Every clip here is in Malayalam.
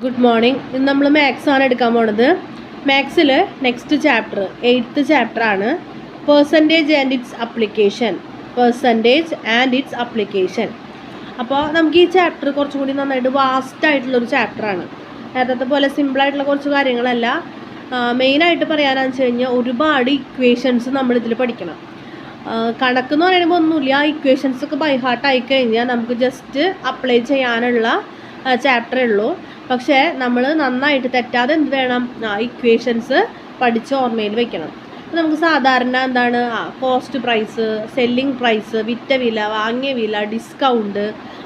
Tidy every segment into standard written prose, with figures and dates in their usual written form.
Good morning. ഇന്ന് നമ്മൾ മാത്സ് ആണ് എടുക്കാൻ പോണത്. മാത്സിൽ നെക്സ്റ്റ് ചാപ്റ്റർ 8th ചാപ്റ്റർ ആണ് പെർസെൻറ്റേജ് ആൻഡ് ഇറ്റ്സ് അപ്ലിക്കേഷൻ. അപ്പോൾ നമുക്ക് ഈ ചാപ്റ്റർ കുറച്ചും കൂടി നന്നായിട്ട് വാസ്റ്റ് ആയിട്ടുള്ളൊരു ചാപ്റ്ററാണ്. നേരത്തെ പോലെ സിമ്പിളായിട്ടുള്ള കുറച്ച് കാര്യങ്ങളല്ല. മെയിനായിട്ട് പറയാനാണെന്ന് വെച്ച് കഴിഞ്ഞാൽ ഒരുപാട് ഇക്വേഷൻസ് നമ്മളിതിൽ പഠിക്കണം. കണക്കെന്ന് പറയുമ്പോൾ ഒന്നുമില്ല, ആ ഇക്വേഷൻസൊക്കെ ബൈ ഹാർട്ട് ആയി കഴിഞ്ഞാൽ നമുക്ക് ജസ്റ്റ് അപ്ലൈ ചെയ്യാനുള്ള ചാപ്റ്ററേ ഉള്ളൂ. പക്ഷേ നമ്മൾ നന്നായിട്ട് തെറ്റാതെ എന്ത് വേണം, ഇക്വേഷൻസ് പഠിച്ച് ഓർമ്മയിൽ വെക്കണം. അപ്പോൾ നമുക്ക് സാധാരണ എന്താണ്, കോസ്റ്റ് പ്രൈസ്, സെല്ലിംഗ് പ്രൈസ്, വിറ്റ വില, വാങ്ങിയ വില, ഡിസ്കൗണ്ട്,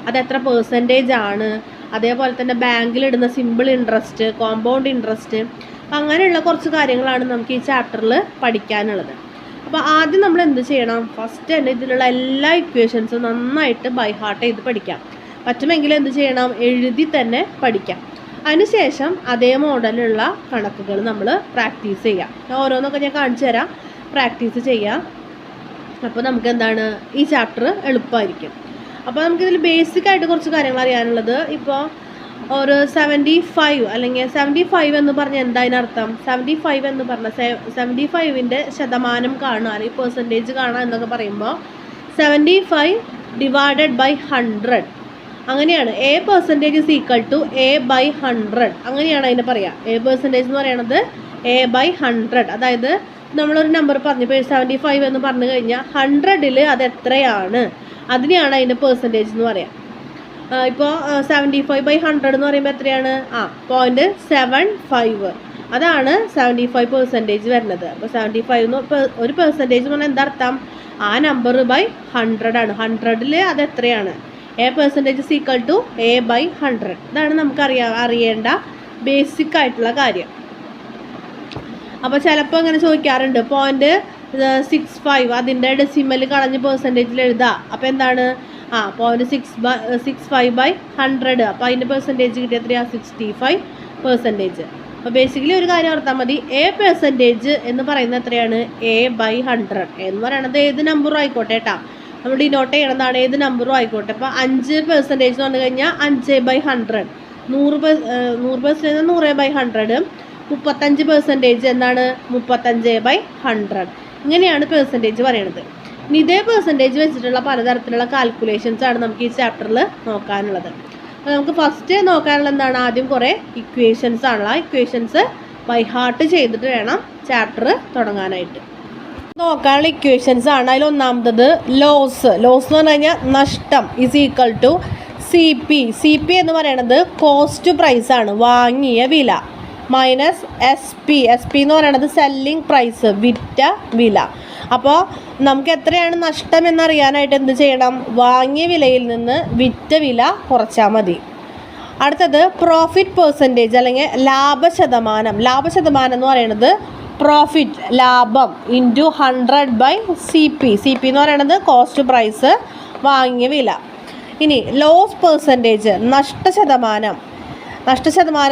അതെത്ര പെർസെൻറ്റേജ് ആണ്, അതേപോലെ തന്നെ ബാങ്കിലിടുന്ന സിമ്പിൾ ഇൻട്രസ്റ്റ്, കോമ്പൗണ്ട് ഇൻട്രസ്റ്റ്, അങ്ങനെയുള്ള കുറച്ച് കാര്യങ്ങളാണ് നമുക്ക് ഈ ചാപ്റ്ററിൽ പഠിക്കാനുള്ളത്. അപ്പോൾ ആദ്യം നമ്മൾ എന്ത് ചെയ്യണം, ഫസ്റ്റ് തന്നെ ഇതിലുള്ള എല്ലാ ഇക്വേഷൻസും നന്നായിട്ട് ബൈ ഹാർട്ട് ചെയ്ത് പഠിക്കാം. പറ്റുമെങ്കിൽ എന്ത് ചെയ്യണം, എഴുതി തന്നെ പഠിക്കാം. അതിനുശേഷം അതേ മോഡലുള്ള കണക്കുകൾ നമ്മൾ പ്രാക്ടീസ് ചെയ്യാം. ഓരോന്നൊക്കെ ഞാൻ കാണിച്ചു തരാം, പ്രാക്ടീസ് ചെയ്യാം. അപ്പോൾ നമുക്ക് എന്താണ്, ഈ ചാപ്റ്റർ എളുപ്പമായിരിക്കും. അപ്പോൾ നമുക്കിതിൽ ബേസിക്കായിട്ട് കുറച്ച് കാര്യങ്ങൾ അറിയാനുള്ളത്, ഇപ്പോൾ ഒരു 75 അല്ലെങ്കിൽ 75 എന്ന് പറഞ്ഞാൽ എന്താ അതിനർത്ഥം? 75 എന്ന് പറഞ്ഞാൽ 75ൻ്റെ ശതമാനം കാണുക അല്ലെങ്കിൽ പെർസെൻറ്റേജ് കാണുക എന്നൊക്കെ പറയുമ്പോൾ 75 ഡിവൈഡഡ് ബൈ 100 അങ്ങനെയാണ്. A percentage is equal to A/100 അങ്ങനെയാണ് അതിനെ പറയുക. A പെർസെൻറ്റേജ് എന്ന് പറയുന്നത് A/100. അതായത് നമ്മളൊരു നമ്പർ പറഞ്ഞു, ഇപ്പോൾ 75 എന്ന് പറഞ്ഞു കഴിഞ്ഞാൽ 100ൽ അത് എത്രയാണ്, അതിനെയാണ് അതിൻ്റെ പെർസെൻറ്റേജ് എന്ന് പറയാം. ഇപ്പോൾ 75/100 എന്ന് പറയുമ്പോൾ എത്രയാണ്, 0.75 അതാണ് 75% വരുന്നത്. അപ്പോൾ 75 ഒരു പെർസെൻറ്റേജ് എന്ന് പറഞ്ഞാൽ എന്താ അർത്ഥം, ആ നമ്പർ ബൈ 100 ആണ്. 100ൽ അത് എത്രയാണ്, A percentage is equal to A/100. ഇതാണ് നമുക്ക് അറിയേണ്ട ബേസിക് ആയിട്ടുള്ള കാര്യം. അപ്പോൾ ചിലപ്പോൾ അങ്ങനെ ചോദിക്കാറുണ്ട്, 0.65 അതിൻ്റെ ഡെസിമൽ കളഞ്ഞ് പെർസെൻറ്റേജിൽ എഴുതുക. അപ്പോൾ എന്താണ്, 0.65/100. അപ്പോൾ അതിൻ്റെ പെർസെൻറ്റേജ് കിട്ടിയ എത്രയാണ്, 65%. അപ്പോൾ ബേസിക്കലി ഒരു കാര്യം ഓർത്താൽ മതി, A പെർസെൻറ്റേജ് എന്ന് പറയുന്നത് എത്രയാണ്, A/100 എന്ന് പറയുന്നത് ഏത് നമ്പറും ആയിക്കോട്ടെ കേട്ടോ, നമ്മൾ ഡിനോട്ട് ചെയ്യണതാണ്, ഏത് നമ്പറും ആയിക്കോട്ടെ. ഇപ്പോൾ 5% എന്ന് പറഞ്ഞു കഴിഞ്ഞാൽ 5/100, 100% 100/100, 35% എന്താണ്, 35/100. ഇങ്ങനെയാണ് പെർസെൻറ്റേജ് പറയണത്. ഇനി ഇതേ പെർസെൻറ്റേജ് വെച്ചിട്ടുള്ള പലതരത്തിലുള്ള കാൽക്കുലേഷൻസ് ആണ് നമുക്ക് ഈ ചാപ്റ്ററിൽ നോക്കാനുള്ളത്. അപ്പോൾ നമുക്ക് ഫസ്റ്റ് നോക്കാനുള്ളത് എന്താണ്, ആദ്യം കുറേ ഇക്വേഷൻസ് ആണല്ലോ. ആ ഇക്വേഷൻസ് ബൈ ഹാർട്ട് ചെയ്തിട്ട് വേണം ചാപ്റ്റർ തുടങ്ങാനായിട്ട്. നോക്കാനുള്ള ഇക്വേഷൻസ് ആണ്. അതിൽ ഒന്നാമത്തത് ലോസ് എന്ന് പറഞ്ഞു കഴിഞ്ഞാൽ നഷ്ടം ഈസ് ഈക്വൽ ടു CP എന്ന് പറയുന്നത് കോസ്റ്റ് പ്രൈസ് ആണ്, വാങ്ങിയ വില, മൈനസ് SP എന്ന് പറയുന്നത് സെല്ലിംഗ് പ്രൈസ്, വിറ്റ വില. അപ്പോൾ നമുക്ക് എത്രയാണ് നഷ്ടം എന്നറിയാനായിട്ട് എന്ത് ചെയ്യണം, വാങ്ങിയ വിലയിൽ നിന്ന് വിറ്റ വില കുറച്ചാൽ മതി. അടുത്തത് പ്രോഫിറ്റ് പെർസെൻറ്റേജ് അല്ലെങ്കിൽ ലാഭശതമാനം എന്ന് പറയുന്നത് പ്രോഫിറ്റ് ലാഭം ഇൻറ്റു 100/CP എന്ന് പറയുന്നത് കോസ്റ്റ് പ്രൈസ്, വാങ്ങിയ വില. ഇനി ലോസ് പെർസെൻറ്റേജ് നഷ്ടശതമാനം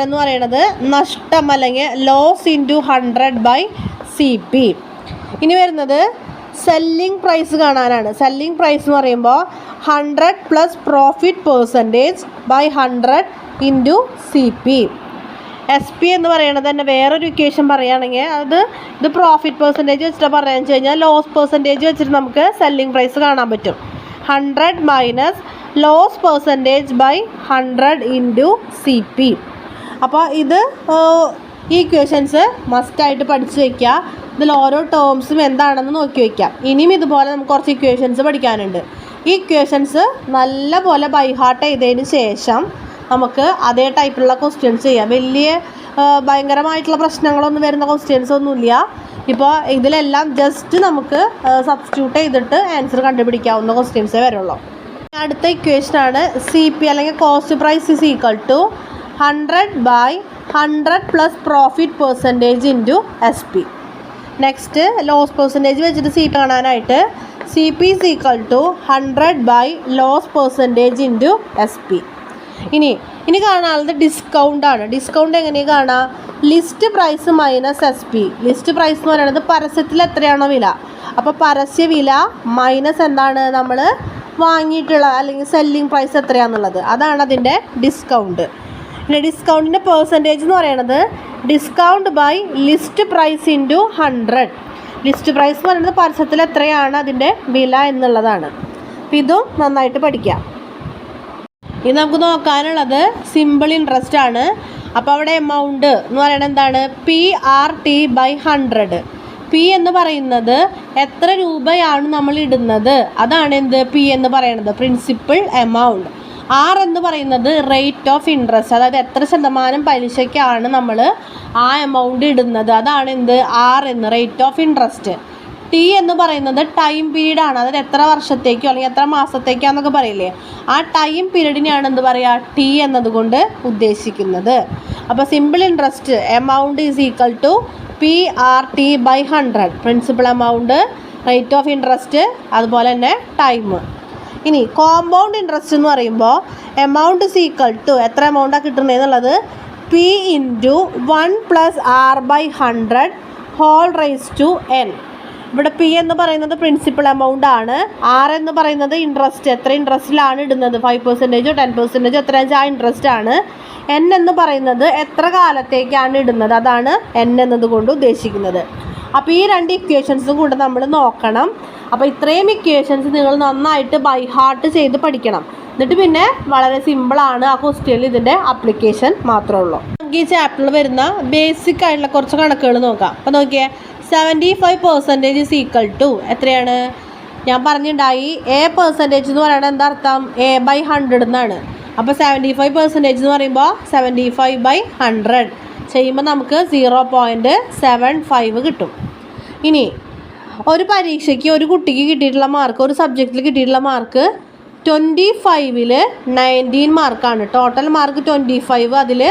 എന്ന് പറയുന്നത് നഷ്ടം അല്ലെങ്കിൽ ലോസ് ഇൻറ്റു 100/CP. ഇനി വരുന്നത് സെല്ലിംഗ് പ്രൈസ് കാണാനാണ്. സെല്ലിംഗ് പ്രൈസ് എന്ന് പറയുമ്പോൾ 100 + profit percentage by 100 into CP. SP എന്ന് പറയുന്നത് തന്നെ വേറൊരു ഇക്വേഷൻ പറയുകയാണെങ്കിൽ ഇത് പ്രോഫിറ്റ് പെർസെൻറ്റേജ് വെച്ചിട്ട് പറയുകയെന്ന് വെച്ച് കഴിഞ്ഞാൽ ലോസ് പെർസെൻറ്റേജ് വെച്ചിട്ട് നമുക്ക് സെല്ലിംഗ് പ്രൈസ് കാണാൻ പറ്റും. 100 minus loss percentage by 100 into CP. അപ്പോൾ ഇത് ഈ ഇക്വേഷൻസ് മസ്റ്റായിട്ട് പഠിച്ച് വയ്ക്കുക. ഇതിൽ ഓരോ ടേംസും എന്താണെന്ന് നോക്കി വയ്ക്കാം. ഇനിയും ഇതുപോലെ നമുക്ക് കുറച്ച് ഇക്വേഷൻസ് പഠിക്കാനുണ്ട്. ഈ ഇക്വേഷൻസ് നല്ല പോലെ ബൈ ഹാർട്ട് ചെയ്തതിന് ശേഷം നമുക്ക് അതേ ടൈപ്പിലുള്ള ക്വസ്റ്റ്യൻസ് ചെയ്യാം. വലിയ ഭയങ്കരമായിട്ടുള്ള പ്രശ്നങ്ങളൊന്നും വരുന്ന ക്വസ്റ്റ്യൻസ് ഒന്നുമില്ല. ഇപ്പോൾ ഇതിലെല്ലാം ജസ്റ്റ് നമുക്ക് സബ്സ്റ്റിറ്റ്യൂട്ട് ചെയ്തിട്ട് ആൻസർ കണ്ടുപിടിക്കാവുന്ന ക്വസ്റ്റ്യൻസേ വരുള്ളൂ. അടുത്ത ഇക്വേഷനാണ് CP അല്ലെങ്കിൽ cost price is equal to 100/100 + profit percentage into SP. Next loss percentage വെച്ചിട്ട് CP കാണാനായിട്ട് CP is equal to 100/ loss percentage into SP. ഇനി കാണാനുള്ളത് ഡിസ്കൗണ്ട് ആണ്. ഡിസ്കൗണ്ട് എങ്ങനെയാണ് കാണാം, list price minus SP. List price എന്ന് പറയുന്നത് പരസ്യത്തിൽ എത്രയാണോ വില, അപ്പോൾ പരസ്യ വില മൈനസ് എന്താണ്, നമ്മൾ വാങ്ങിയിട്ടുള്ള അല്ലെങ്കിൽ സെല്ലിംഗ് പ്രൈസ് എത്രയാണെന്നുള്ളത്, അതാണ് അതിൻ്റെ ഡിസ്കൗണ്ട്. പിന്നെ ഡിസ്കൗണ്ടിൻ്റെ പെർസെൻറ്റേജ് എന്ന് പറയുന്നത് discount by list price into 100. List price എന്ന് പറയുന്നത് പരസ്യത്തിൽ എത്രയാണ് അതിൻ്റെ വില എന്നുള്ളതാണ്. അപ്പോൾ ഇതും നന്നായിട്ട് പഠിക്കാം. ഇനി നമുക്ക് നോക്കാനുള്ളത് സിമ്പിൾ ഇൻട്രസ്റ്റ് ആണ്. അപ്പോൾ അവിടെ എമൗണ്ട് എന്ന് പറയുന്നത് എന്താണ്? PRT/100. പി എന്ന് പറയുന്നത് എത്ര രൂപയാണ് നമ്മൾ ഇടുന്നത്, അതാണ് എന്ത് പി എന്ന് പറയുന്നത്, പ്രിൻസിപ്പൽ എമൗണ്ട്. ആർ എന്ന് പറയുന്നത് റേറ്റ് ഓഫ് ഇൻട്രസ്റ്റ്, അതായത് എത്ര ശതമാനം പലിശയ്ക്കാണ് നമ്മൾ ആ എമൗണ്ട് ഇടുന്നത്, അതാണ് എന്ത് ആർ എന്ന്, റേറ്റ് ഓഫ് ഇൻട്രസ്റ്റ്. ടി എന്ന് പറയുന്നത് ടൈം പീരീഡ് ആണ്, അതായത് എത്ര വർഷത്തേക്കോ അല്ലെങ്കിൽ എത്ര മാസത്തേക്കാന്നൊക്കെ പറയില്ലേ, ആ ടൈം പീരീഡിനെയാണ് എന്ത് പറയുക ടി എന്നതുകൊണ്ട് ഉദ്ദേശിക്കുന്നത്. അപ്പോൾ simple interest amount is equal to PRT/100, principal amount, rate of interest, അതുപോലെ തന്നെ ടൈം. ഇനി കോമ്പൗണ്ട് ഇൻട്രസ്റ്റ് എന്ന് പറയുമ്പോൾ എമൗണ്ട് ഈസ് ഈക്വൽ ടു എത്ര എമൗണ്ടാണ് കിട്ടുന്നത് എന്നുള്ളത് P × 1 + R/100 whole raise to n. ഇവിടെ പി എന്ന് പറയുന്നത് പ്രിൻസിപ്പൽ എമൗണ്ട് ആണ്, ആർ എന്ന് പറയുന്നത് ഇൻട്രസ്റ്റ്, എത്ര ഇൻട്രസ്റ്റിലാണ് ഇടുന്നത്, 5%, 10%, എത്രയാണെന്ന് ആ ഇൻട്രസ്റ്റ് ആണ്. എൻ എന്ന് പറയുന്നത് എത്ര കാലത്തേക്കാണ് ഇടുന്നത്, അതാണ് എൻ എന്നതുകൊണ്ട് ഉദ്ദേശിക്കുന്നത്. അപ്പോൾ ഈ രണ്ട് ഇക്വേഷൻസും കൂടെ നമ്മൾ നോക്കണം. അപ്പോൾ ഇത്രയും ഇക്വേഷൻസ് നിങ്ങൾ നന്നായിട്ട് ബൈ ഹാർട്ട് ചെയ്ത് പഠിക്കണം. എന്നിട്ട് പിന്നെ വളരെ സിമ്പിളാണ്, ആ ക്വസ്റ്റ്യനിൽ ഇതിൻ്റെ ആപ്ലിക്കേഷൻ മാത്രമേ ഉള്ളൂ. നമുക്ക് ഈ ചാപ്റ്ററിൽ വരുന്ന ബേസിക് ആയിട്ടുള്ള കുറച്ച് കണക്കുകൾ നോക്കാം. അപ്പോൾ നോക്കിയേ, 75% ഈസ് ഈക്വൽ ടു എത്രയാണ്, ഞാൻ പറഞ്ഞിട്ടുണ്ടായി A% എന്ന് പറയുന്നത് എന്താ അർത്ഥം, A/100 എന്നാണ്. അപ്പോൾ 75% എന്ന് പറയുമ്പോൾ 75/100 ചെയ്യുമ്പോൾ നമുക്ക് 0.75 കിട്ടും. ഇനി ഒരു പരീക്ഷയ്ക്ക് ഒരു കുട്ടിക്ക് കിട്ടിയിട്ടുള്ള മാർക്ക്, ഒരു സബ്ജക്റ്റിൽ കിട്ടിയിട്ടുള്ള മാർക്ക് 25-ൽ 19 മാർക്കാണ്. ടോട്ടൽ മാർക്ക് 25, അതിൽ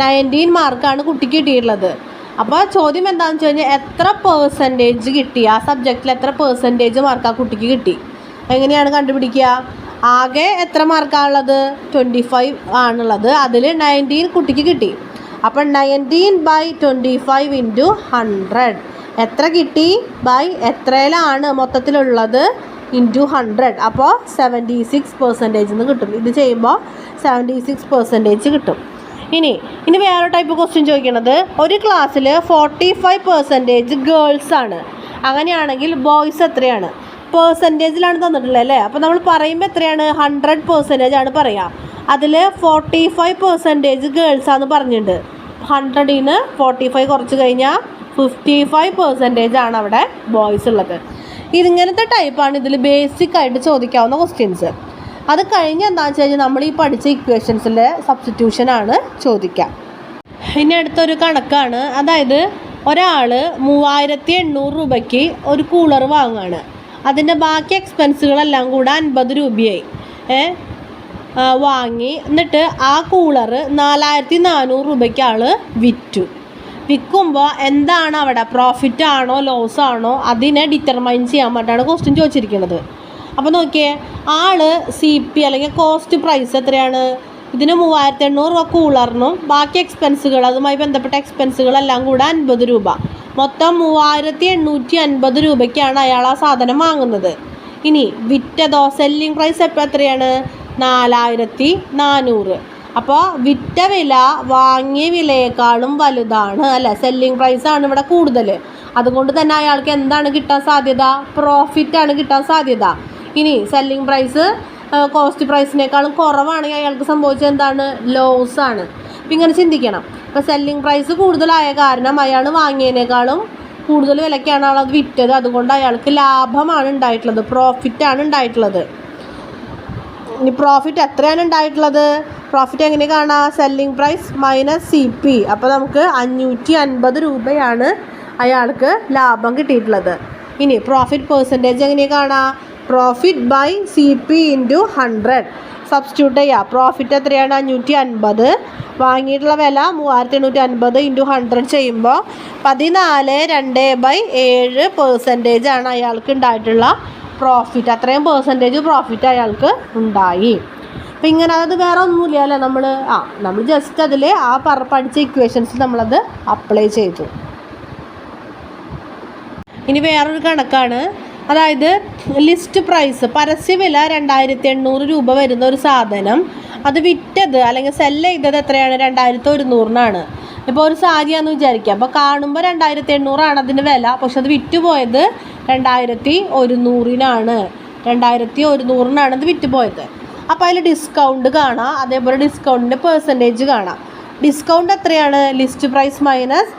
19 മാർക്കാണ് കുട്ടിക്ക് കിട്ടിയിട്ടുള്ളത്. അപ്പോൾ ചോദ്യം എന്താണെന്ന് വെച്ച് കഴിഞ്ഞാൽ എത്ര പെർസെൻറ്റേജ് കിട്ടി, ആ സബ്ജക്റ്റിൽ എത്ര പെർസെൻറ്റേജ് മാർക്ക് ആ കുട്ടിക്ക് കിട്ടി, എങ്ങനെയാണ് കണ്ടുപിടിക്കുക? ആകെ എത്ര മാർക്കാണുള്ളത്, 25 ആണുള്ളത്, അതിൽ 19 കുട്ടിക്ക് കിട്ടി. അപ്പോൾ 19/25 × 100 എത്ര കിട്ടി ബൈ എത്രയിലാണ് മൊത്തത്തിലുള്ളത് ഇൻറ്റു 100, അപ്പോൾ 76% എന്ന് കിട്ടും. ഇത് ചെയ്യുമ്പോൾ 76% കിട്ടും. ഇനി വേറെ ടൈപ്പ് ക്വസ്റ്റ്യൻ ചോദിക്കുന്നത്, ഒരു ക്ലാസ്സിൽ 45% ഗേൾസ് ആണ്, അങ്ങനെയാണെങ്കിൽ ബോയ്സ് എത്രയാണ്? പെർസെൻറ്റേജിലാണ് തന്നിട്ടുള്ളത് അല്ലേ. അപ്പോൾ നമ്മൾ പറയുമ്പോൾ എത്രയാണ്, 100% ആണ് പറയുക. അതിൽ 45% ഗേൾസാന്ന് പറഞ്ഞിട്ടുണ്ട്. 100-ൽ നിന്ന് 45 കുറച്ച് കഴിഞ്ഞാൽ 55% ആണ് അവിടെ ബോയ്സ് ഉള്ളത്. ഇതിങ്ങനത്തെ ടൈപ്പാണ് ഇതിൽ ബേസിക്കായിട്ട് ചോദിക്കാവുന്ന ക്വസ്റ്റ്യൻസ്. അത് കഴിഞ്ഞ് എന്താണെന്ന് വെച്ച് കഴിഞ്ഞാൽ നമ്മൾ ഈ പഠിച്ച ഇക്വേഷൻസിലെ സബ്സ്റ്റിറ്റ്യൂഷനാണ് ചോദിക്കുക. ഇനി അടുത്തൊരു കണക്കാണ്, അതായത് ഒരാൾ 3800 രൂപയ്ക്ക് ഒരു കൂളർ വാങ്ങുകയാണ്. അതിൻ്റെ ബാക്കി എക്സ്പെൻസുകളെല്ലാം കൂടെ 50 രൂപയായി വാങ്ങി. എന്നിട്ട് ആ കൂളർ 4400 രൂപയ്ക്ക് ആൾ വിറ്റു. വിൽക്കുമ്പോൾ എന്താണ് അവിടെ, പ്രോഫിറ്റ് ആണോ ലോസ് ആണോ, അതിനെ ഡിറ്റർമൈൻ ചെയ്യാൻ വേണ്ടിയിട്ടാണ് ക്വസ്റ്റ്യൻ ചോദിച്ചിരിക്കുന്നത്. അപ്പോൾ നോക്കിയേ, ആൾ CP അല്ലെങ്കിൽ കോസ്റ്റ് പ്രൈസ് എത്രയാണ്, ഇതിന് 3800 രൂപ കൂളറിനും ബാക്കി എക്സ്പെൻസുകൾ, അതുമായി ബന്ധപ്പെട്ട എക്സ്പെൻസുകളെല്ലാം കൂടെ 50 രൂപ, മൊത്തം 3850 രൂപയ്ക്കാണ് അയാൾ ആ സാധനം വാങ്ങുന്നത്. ഇനി വിറ്റതോ, സെല്ലിംഗ് പ്രൈസ് എപ്പോൾ എത്രയാണ്, 4400. അപ്പോൾ വിറ്റ വില വാങ്ങിയ വിലയേക്കാളും വലുതാണ് അല്ലേ, സെല്ലിംഗ് പ്രൈസാണ് ഇവിടെ കൂടുതൽ. അതുകൊണ്ട് തന്നെ അയാൾക്ക് എന്താണ് കിട്ടാൻ സാധ്യത, പ്രോഫിറ്റാണ് കിട്ടാൻ സാധ്യത. ഇനി സെല്ലിംഗ് പ്രൈസ് കോസ്റ്റ് പ്രൈസിനേക്കാളും കുറവാണെങ്കിൽ അയാൾക്ക് സംഭവിച്ചത് എന്താണ്, ലോസ് ആണ്. അപ്പം ഇങ്ങനെ ചിന്തിക്കണം. അപ്പോൾ സെല്ലിംഗ് പ്രൈസ് കൂടുതലായ കാരണം അയാൾ വാങ്ങിയതിനേക്കാളും കൂടുതൽ വിലയ്ക്കാണ് അത് വിറ്റത്, അതുകൊണ്ട് അയാൾക്ക് ലാഭമാണ് ഉണ്ടായിട്ടുള്ളത്, പ്രോഫിറ്റാണ് ഉണ്ടായിട്ടുള്ളത്. ഇനി പ്രോഫിറ്റ് എത്രയാണ് ഉണ്ടായിട്ടുള്ളത്, പ്രോഫിറ്റ് എങ്ങനെ കാണാം, സെല്ലിംഗ് പ്രൈസ് മൈനസ് CP. അപ്പോൾ നമുക്ക് 550 രൂപയാണ് അയാൾക്ക് ലാഭം കിട്ടിയിട്ടുള്ളത്. ഇനി പ്രോഫിറ്റ് പെർസെൻറ്റേജ് എങ്ങനെ കാണാം, പ്രോഫിറ്റ് ബൈ CP × 100 സബ്സ്റ്റിറ്റ്യൂട്ട് ചെയ്യുക. പ്രോഫിറ്റ് എത്രയാണ്, 550, വാങ്ങിയിട്ടുള്ള വില 3850 × 100 ചെയ്യുമ്പോൾ 14.2/7% ആണ് അയാൾക്ക് ഉണ്ടായിട്ടുള്ള പ്രോഫിറ്റ്. അത്രയും പെർസെൻറ്റേജ് പ്രോഫിറ്റ് അയാൾക്ക് ഉണ്ടായി. അപ്പം ഇങ്ങനെ അത് വേറെ ഒന്നുമില്ല അല്ലേ, നമ്മൾ ജസ്റ്റ് അതിൽ ആ പഠിച്ച ഇക്വേഷൻസ് നമ്മളത് അപ്ലൈ ചെയ്തു. ഇനി വേറൊരു കണക്കാണ്, അതായത് ലിസ്റ്റ് പ്രൈസ്, പരസ്യവില 2800 രൂപ വരുന്ന ഒരു സാധനം അത് വിറ്റത് അല്ലെങ്കിൽ സെല്ല് ചെയ്തത് എത്രയാണ്? 2100-നാണ്. ഇപ്പോൾ ഒരു സാരിയാണെന്ന് വിചാരിക്കുക. അപ്പോൾ കാണുമ്പോൾ 2800-ആണ് അതിൻ്റെ വില, പക്ഷെ അത് വിറ്റുപോയത് 2100-നാണ്. 2100-നാണ് അത് വിറ്റുപോയത്. അപ്പോൾ അതിൽ ഡിസ്കൗണ്ട് കാണാം, അതേപോലെ ഡിസ്കൗണ്ടിൻ്റെ പെർസെൻറ്റേജ് കാണാം. ഡിസ്കൗണ്ട് എത്രയാണ്? List price minus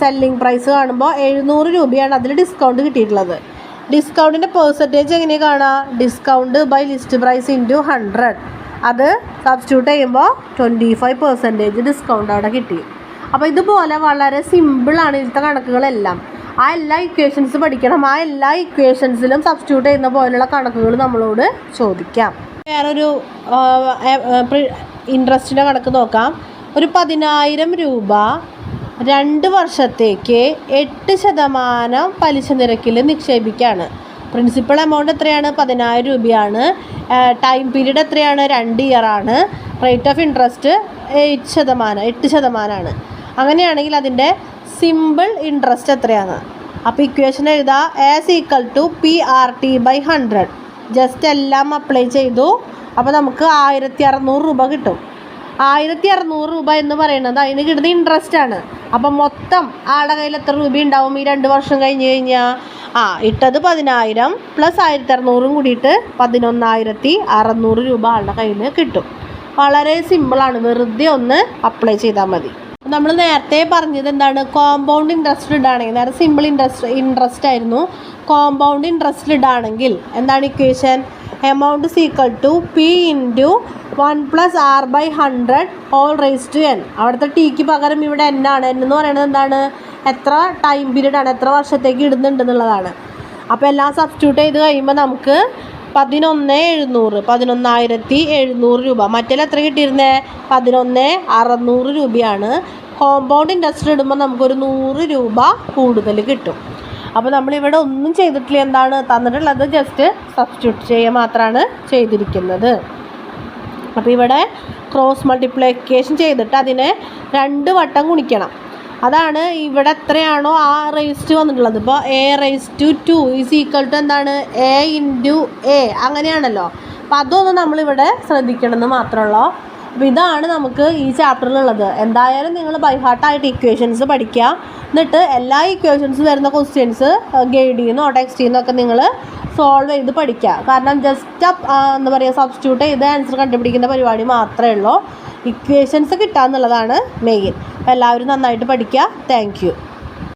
selling price കാണുമ്പോൾ 700 രൂപയാണ് അതിൽ ഡിസ്കൗണ്ട് കിട്ടിയിട്ടുള്ളത്. ഡിസ്കൗണ്ടിൻ്റെ പെർസെൻറ്റേജ് എങ്ങനെയാണ് കാണുക? Discount by list price into 100. അത് സബ്സ്റ്റിറ്റ്യൂട്ട് ചെയ്യുമ്പോൾ 25% ഡിസ്കൗണ്ട് അവിടെ കിട്ടി. അപ്പോൾ ഇതുപോലെ വളരെ സിമ്പിളാണ് ഇതിലത്തെ കണക്കുകളെല്ലാം. ആ എല്ലാ ഇക്വേഷൻസ് പഠിക്കണം. ആ എല്ലാ ഇക്വേഷൻസിലും സബ്സ്റ്റിറ്റ്യൂട്ട് ചെയ്യുന്ന പോലുള്ള കണക്കുകൾ നമ്മളോട് ചോദിക്കാം. വേറൊരു ഇൻട്രസ്റ്റിൻ്റെ കണക്ക് നോക്കാം. ഒരു 10,000 രൂപ 2 വർഷത്തേക്ക് 8% പലിശ നിരക്കിൽ നിക്ഷേപിക്കുകയാണ്. പ്രിൻസിപ്പൽ എമൗണ്ട് എത്രയാണ്? 10,000 രൂപയാണ്. ടൈം പീരീഡ് എത്രയാണ്? 2 ഇയറാണ്. Rate of interest 8%. അങ്ങനെയാണെങ്കിൽ അതിൻ്റെ സിമ്പിൾ ഇൻട്രസ്റ്റ് എത്രയാണ്? അപ്പോൾ ഇക്വേഷൻ എഴുതാം. As equal to PRT/100. Just എല്ലാം അപ്ലൈ ചെയ്തു. അപ്പോൾ നമുക്ക് 1600 രൂപ കിട്ടും. 1600 രൂപ എന്ന് പറയുന്നത് അതിന് കിട്ടുന്ന ഇൻട്രസ്റ്റ് ആണ്. അപ്പം മൊത്തം ആളുടെ കയ്യിൽ എത്ര രൂപ ഉണ്ടാവും ഈ 2 വർഷം കഴിഞ്ഞ് കഴിഞ്ഞാൽ? ഇട്ടത് 10,000 പ്ലസ് 1600 കൂടിയിട്ട് 11,600 രൂപ ആളുടെ കയ്യിൽ കിട്ടും. വളരെ സിമ്പിളാണ്, വെറുതെ ഒന്ന് അപ്ലൈ ചെയ്താൽ മതി. നമ്മൾ നേരത്തെ പറഞ്ഞത് എന്താണ്? കോമ്പൗണ്ട് ഇൻട്രസ്റ്റ് ഇടാണെങ്കിൽ, നേരെ സിമ്പിൾ ഇൻട്രസ്റ്റ് ആയിരുന്നു. കോമ്പൗണ്ട് ഇൻട്രസ്റ്റ് ഇടാണെങ്കിൽ എന്താണ് equation? Amount is equal to P into 1 plus R/100 all raised to n. അവിടുത്തെ ടിക്ക് പകരം ഇവിടെ n ആണ്. n എന്ന് പറയുന്നത് എന്താണ്? എത്ര ടൈം പീരീഡ് ആണ്, എത്ര വർഷത്തേക്ക് ഇടുന്നുണ്ട് എന്നുള്ളതാണ്. അപ്പോൾ എല്ലാം സബ്സ്റ്റിറ്റ്യൂട്ട് ചെയ്ത് കഴിയുമ്പോൾ നമുക്ക് 11,700 രൂപ. മറ്റേൽ എത്ര കിട്ടിയിരുന്നത്? 11,600 രൂപയാണ്. കോമ്പൗണ്ട് ഇൻട്രസ്റ്റ് ഇടുമ്പോൾ നമുക്കൊരു 100 രൂപ കൂടുതൽ കിട്ടും. അപ്പോൾ നമ്മളിവിടെ ഒന്നും ചെയ്തിട്ടില്ല. എന്താണ് തന്നിട്ടുള്ളത്? ജസ്റ്റ് സബ്സ്റ്റിറ്റ്യൂട്ട് ചെയ്യുക മാത്രമാണ് ചെയ്തിരിക്കുന്നത്. അപ്പോൾ ഇവിടെ ക്രോസ് മൾട്ടിപ്ലിക്കേഷൻ ചെയ്തിട്ട് അതിനെ 2 വട്ടം ഗുണിക്കണം. അതാണ് ഇവിടെ എത്രയാണോ ആ റേസ്റ്റ് വന്നിട്ടുള്ളത്. ഇപ്പോൾ A/2 ഈസ് ഈക്വൽ ടു എന്താണ്? A ഇൻറ്റു A അങ്ങനെയാണല്ലോ. അപ്പോൾ അതൊന്നും നമ്മളിവിടെ ശ്രദ്ധിക്കണമെന്ന് മാത്രമുള്ളൂ. അപ്പോൾ ഇതാണ് നമുക്ക് ഈ ചാപ്റ്ററിലുള്ളത്. എന്തായാലും നിങ്ങൾ ബൈ ഹാർട്ടായിട്ട് ഇക്വേഷൻസ് പഠിക്കുക. എന്നിട്ട് എല്ലാ ഇക്വേഷൻസ് വരുന്ന ക്വസ്റ്റ്യൻസ് ഗൈഡിൽ നിന്നോ ടെക്സ്റ്റിൽ നിന്നൊക്കെ നിങ്ങൾ സോൾവ് ചെയ്ത് പഠിക്കുക. കാരണം ജസ്റ്റ് എന്താ പറയുക, സബ്സ്റ്റിറ്റ്യൂട്ട് ചെയ്ത് ആൻസർ കണ്ടുപിടിക്കുന്ന പരിപാടി മാത്രമേ ഉള്ളൂ. ഇക്വേഷൻസ് കിട്ടുക എന്നുള്ളതാണ് മെയിൻ. അപ്പോൾ എല്ലാവരും നന്നായിട്ട് പഠിക്കുക. Thank you.